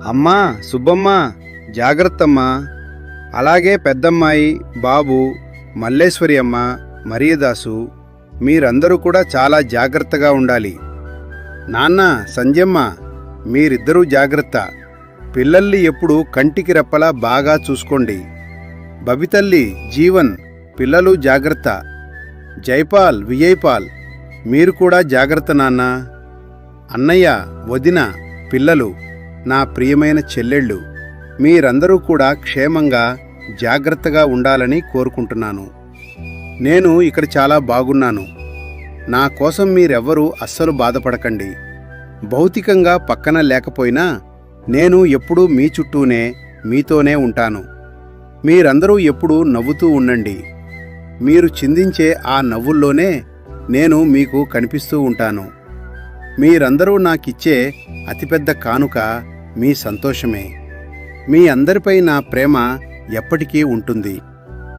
అమ్మా సుబ్బమ్మ, జాగ్రత్తమ్మా. అలాగే పెద్దమ్మాయి, బాబు, మల్లేశ్వరి అమ్మ, మరియదాసు, మీరందరూ కూడా చాలా జాగ్రత్తగా ఉండాలి. నాన్న సంజమ్మ, మీరిద్దరూ జాగ్రత్త. పిల్లల్ని ఎప్పుడు కంటికి రెప్పలా బాగా చూసుకోండి. బబితల్లి, జీవన్, పిల్లలు జాగ్రత్త. జైపాల్, విజయ్పాల్, మీరు కూడా జాగ్రత్త నాన్న. అన్నయ్య, వదిన, పిల్లలు, నా ప్రియమైన చెల్లెళ్ళు, మీరందరూ కూడా క్షేమంగా జాగ్రత్తగా ఉండాలని కోరుకుంటున్నాను. నేను ఇక్కడ చాలా బాగున్నాను. నా కోసం మీరెవ్వరూ అస్సలు బాధపడకండి. భౌతికంగా పక్కన లేకపోయినా నేను ఎప్పుడూ మీ చుట్టూనే, మీతోనే ఉంటాను. మీరందరూ ఎప్పుడూ నవ్వుతూ ఉండండి. మీరు చిందించే ఆ నవ్వుల్లోనే నేను మీకు కనిపిస్తూ ఉంటాను. మీరందరూ నాకిచ్చే అతిపెద్ద కానుక మీ సంతోషమే. మీ అందరిపై నా ప్రేమ ఎప్పటికీ ఉంటుంది.